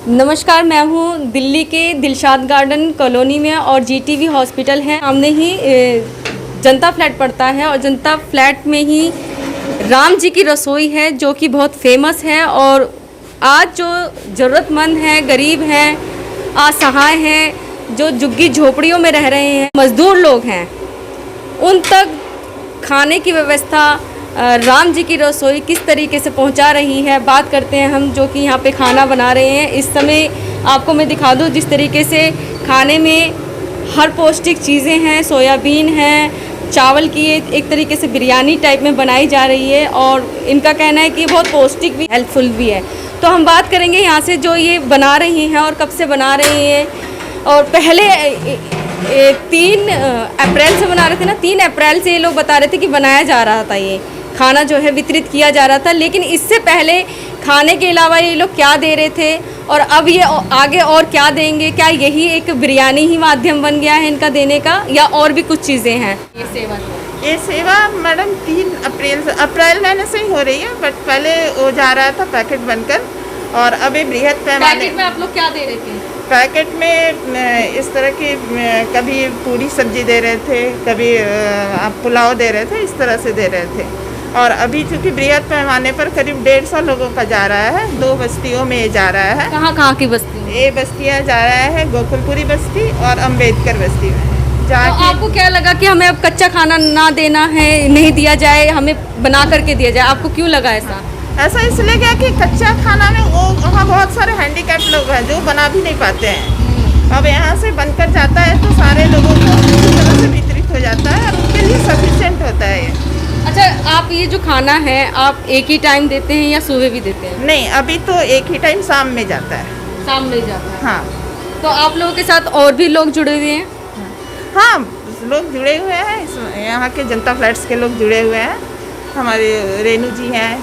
नमस्कार, मैं हूँ दिल्ली के दिलशाद गार्डन कॉलोनी में और जीटीवी हॉस्पिटल है सामने ही जनता फ्लैट पड़ता है और जनता फ्लैट में ही राम जी की रसोई है जो कि बहुत फेमस है। और आज जो ज़रूरतमंद हैं, गरीब हैं, असहाय हैं, जो झुग्गी झोपड़ियों में रह रहे हैं, मज़दूर लोग हैं, उन तक खाने की व्यवस्था राम जी की रसोई किस तरीके से पहुंचा रही है। बात करते हैं हम जो कि यहाँ पे खाना बना रहे हैं। इस समय आपको मैं दिखा दूँ जिस तरीके से खाने में हर पौष्टिक चीज़ें हैं, सोयाबीन है, चावल की एक तरीके से बिरयानी टाइप में बनाई जा रही है और इनका कहना है कि बहुत पौष्टिक भी, हेल्पफुल भी है। तो हम बात करेंगे यहाँ से जो ये बना रही हैं और कब से बना रही हैं। और पहले 3 अप्रैल से बना रहे थे ना, 3 अप्रैल से ये लोग बता रहे थे कि बनाया जा रहा था, ये खाना जो है वितरित किया जा रहा था। लेकिन इससे पहले खाने के अलावा ये लोग क्या दे रहे थे और अब ये आगे और क्या देंगे? क्या यही एक बिरयानी ही माध्यम बन गया है इनका देने का या और भी कुछ चीज़ें हैं? ये सेवा मैडम 3 अप्रैल महीने से ही हो रही है, बट पहले वो जा रहा था पैकेट बनकर और अभी बृहद पैमाने। पैकेट में आप लोग क्या दे रहे थे? पैकेट में इस तरह की कभी पूरी सब्जी दे रहे थे, कभी पुलाव दे रहे थे, इस तरह से दे रहे थे। और अभी चूँकि बृहद पैमाने पर करीब 150 लोगों का जा रहा है, 2 बस्तियों में ये जा रहा है। कहाँ की बस्ती? ये बस्तियाँ जा रहा है गोकुलपुरी बस्ती और अम्बेडकर बस्ती में। तो आपको क्या लगा कि हमें अब कच्चा खाना ना देना है, नहीं दिया जाए, हमें बना करके दिया जाए? आपको क्यों लगा ऐसा? ऐसा इसलिए क्या कि कच्चा खाना में वहाँ बहुत सारे हैंडीकैप लोग हैं जो बना भी नहीं पाते हैं। अब यहाँ से बनकर जाता है तो सारे लोगों को अच्छी तरह से वितरित हो जाता है और उनके लिए सफिशिएंट होता है ये। अच्छा, आप ये जो खाना है आप एक ही टाइम देते हैं या सुबह भी देते हैं? नहीं, अभी तो एक ही टाइम शाम में जाता है। शाम में जाता है? हाँ। तो आप लोगों के साथ और भी लोग जुड़े हुए हैं? हाँ, लोग जुड़े हुए हैं, यहाँ के जनता फ्लैट्स के लोग जुड़े हुए हैं। हमारे रेणु जी हैं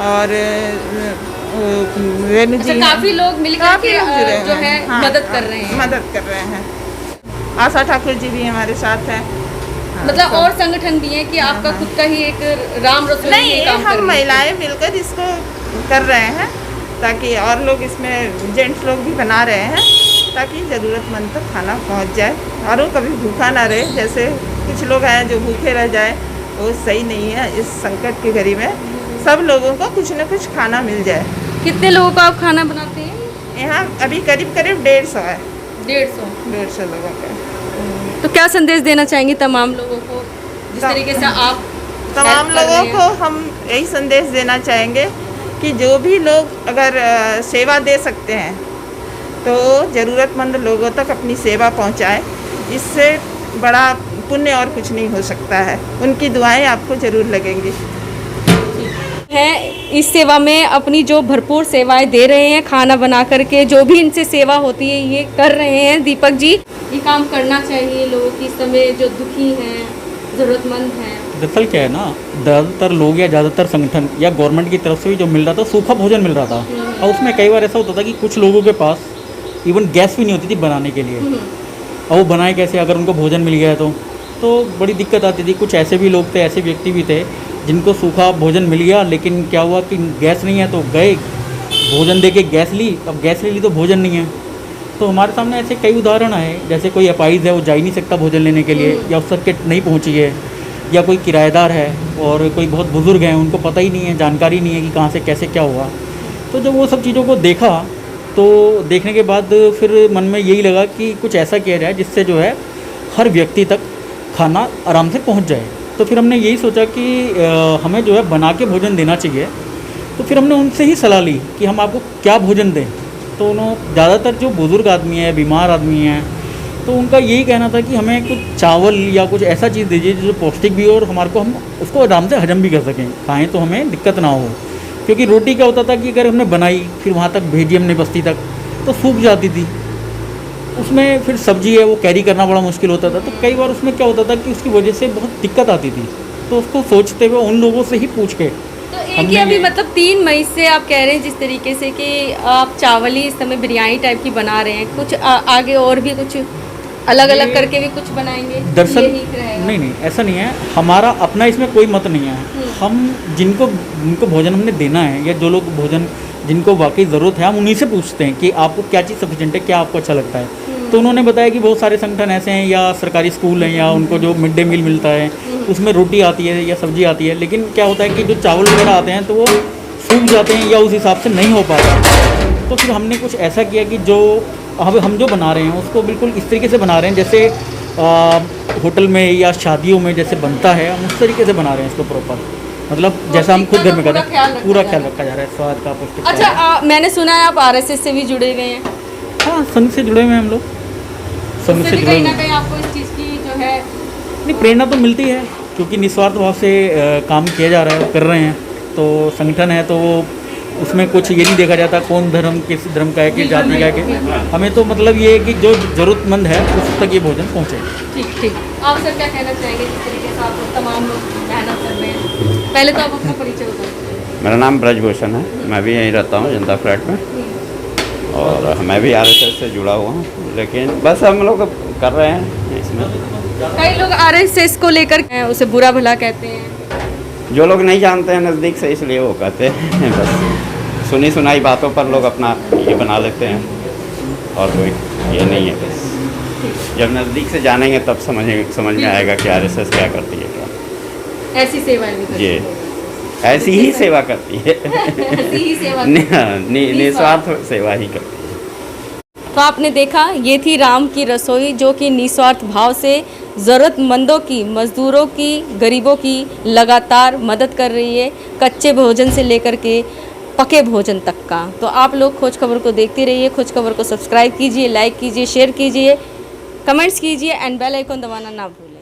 और रेणु जी काफ़ी लोग मिलकर के जो है हाँ, मदद कर रहे हैं। मदद कर रहे हैं। आशा ठाकुर जी भी हमारे साथ हैं। मतलब और संगठन भी है कि आपका खुद का ही एक राम रसोई नहीं, काम हम महिलाएं मिलकर इसको कर रहे हैं ताकि और लोग इसमें जेंट्स लोग भी बना रहे हैं ताकि ज़रूरतमंद तक खाना पहुंच जाए और वो कभी भूखा ना रहे। जैसे कुछ लोग हैं जो भूखे रह जाए, वो सही नहीं है। इस संकट की घड़ी में सब लोगों को कुछ न कुछ खाना मिल जाए। कितने लोगों का आप खाना बनाते हैं? यहाँ अभी करीब 150 है। 150 लोगों का। तो क्या संदेश देना चाहेंगे तमाम लोगों को जिस तरीके से आप तमाम लोगों को हम यही संदेश देना चाहेंगे कि जो भी लोग अगर सेवा दे सकते हैं तो ज़रूरतमंद लोगों तक अपनी सेवा पहुंचाएं। इससे बड़ा पुण्य और कुछ नहीं हो सकता है। उनकी दुआएं आपको ज़रूर लगेंगी। हैं इस सेवा में अपनी जो भरपूर सेवाएं दे रहे हैं, खाना बना करके जो भी इनसे सेवा होती है ये कर रहे हैं। दीपक जी, ये काम करना चाहिए लोगों की, इस समय जो दुखी हैं, ज़रूरतमंद हैं। दरअसल क्या है ना, ज़्यादातर लोग या ज़्यादातर संगठन या गवर्नमेंट की तरफ से भी जो मिल रहा था सूखा भोजन मिल रहा था और उसमें कई बार ऐसा होता था कि कुछ लोगों के पास इवन गैस भी नहीं होती थी बनाने के लिए। और वो बनाए कैसे अगर उनको भोजन मिल गया तो बड़ी दिक्कत आती थी। कुछ ऐसे भी लोग थे, ऐसे व्यक्ति भी थे जिनको सूखा भोजन मिल गया लेकिन क्या हुआ कि गैस नहीं है तो गए भोजन दे के गैस ली, अब गैस ले ली तो भोजन नहीं है। तो हमारे सामने ऐसे कई उदाहरण आए, जैसे कोई अपाहिज है वो जा ही नहीं सकता भोजन लेने के लिए या उस तक किट नहीं पहुंची है, या कोई किराएदार है और कोई बहुत बुज़ुर्ग हैं उनको पता ही नहीं है, जानकारी नहीं है कि कहाँ से कैसे क्या हुआ। तो जब वो सब चीज़ों को देखा तो देखने के बाद फिर मन में यही लगा कि कुछ ऐसा किया जाए जिससे जो है हर व्यक्ति तक खाना आराम से पहुँच जाए। तो फिर हमने यही सोचा कि हमें जो है बना के भोजन देना चाहिए। तो फिर हमने उनसे ही सलाह ली कि हम आपको क्या भोजन दें। तो उन्होंने ज़्यादातर जो बुज़ुर्ग आदमी है, बीमार आदमी हैं, तो उनका यही कहना था कि हमें कुछ चावल या कुछ ऐसा चीज़ दीजिए जो पौष्टिक भी हो और हमारे को हम उसको आराम से हजम भी कर सकें, खाएँ तो हमें दिक्कत ना हो। क्योंकि रोटी क्या होता था कि अगर हमने बनाई फिर वहाँ तक भेजी हमने बस्ती तक तो सूख जाती थी, उसमें फिर सब्जी है वो कैरी करना बड़ा मुश्किल होता था। तो कई बार उसमें क्या होता था कि उसकी वजह से बहुत दिक्कत आती थी। तो उसको सोचते हुए उन लोगों से ही पूछ के तो एक ही अभी मतलब 3 मई से आप कह रहे हैं जिस तरीके से कि आप चावल ही इस समय बिरयानी टाइप की बना रहे हैं, कुछ आगे और भी कुछ अलग अलग करके भी कुछ बनाएंगे? दरअसल नहीं, ऐसा नहीं है। हमारा अपना इसमें कोई मत नहीं है। हम जिनको भोजन हमने देना है या जो लोग भोजन जिनको वाकई ज़रूरत है, हम उन्हीं से पूछते हैं कि आपको क्या चीज़ सफिशेंट है, क्या आपको अच्छा लगता है। तो उन्होंने बताया कि बहुत सारे संगठन ऐसे हैं या सरकारी स्कूल हैं या उनको जो मिड डे मील मिलता है उसमें रोटी आती है या सब्जी आती है, लेकिन क्या होता है कि जो चावल वगैरह आते हैं तो वो सूख जाते हैं या उस हिसाब से नहीं हो पाता। तो फिर हमने कुछ ऐसा किया कि जो अब हम जो बना रहे हैं उसको बिल्कुल इस तरीके से बना रहे हैं जैसे होटल में या शादियों में जैसे बनता है, हम उस तरीके से बना रहे हैं इसको प्रॉपर, मतलब जैसा हम खुद घर में करते हैं, पूरा ख्याल रखा जा रहा है स्वाद का, पौष्टिक। अच्छा, मैंने सुना है आप आरएसएस से भी जुड़े हुए हैं। हाँ, संघ से जुड़े हुए हैं हम लोग, संघ उससे से भी जुड़े कहीं हुए ना कहीं आपको इस चीज़ की जो है नहीं, प्रेरणा तो मिलती है क्योंकि निस्वार्थ भाव से काम किया जा रहा है, कर रहे हैं। तो संगठन है तो उसमें कुछ ये नहीं देखा जाता कौन धर्म किस धर्म का है, किस जाति का है कि हमें तो मतलब ये है कि जो ज़रूरतमंद है उस तक ये भोजन पहुँचे। ठीक ठीक। आप सर क्या कहना चाहेंगे जिस तरीके से आप लोग तमाम लोग मेहनत कर रहे हैं? पहले तो आप अपना परिचय बताइए। मेरा नाम ब्रजभूषण है, मैं भी यहीं रहता हूँ जनता फ्लैट में, और मैं भी आरएसएस से जुड़ा हुआ हूँ, लेकिन बस हम लोग कर रहे हैं इसमें। कई लोग आरएसएस को लेकर उसे बुरा भला कहते हैं। जो लोग नहीं जानते हैं नज़दीक से, इसलिए वो कहते हैं, बस सुनी सुनाई बातों पर लोग अपना ये बना लेते हैं, और कोई ये नहीं है। बस जब नज़दीक से जानेंगे तब समझ में आएगा कि आरएसएस क्या करती है, क्या ऐसी सेवाएं भी करती ये है। ऐसी ही सेवा करती है, ऐसी ही सेवा निस्वार्थ सेवा ही करती है। तो आपने देखा, ये थी राम की रसोई जो कि निस्वार्थ भाव से ज़रूरतमंदों की, मज़दूरों की, गरीबों की लगातार मदद कर रही है, कच्चे भोजन से लेकर के पके भोजन तक का। तो आप लोग खोज खबर को देखते रहिए, खोज खबर को सब्सक्राइब कीजिए, लाइक कीजिए, शेयर कीजिए, कमेंट्स कीजिए एंड बेल आइकन दबाना ना भूलें।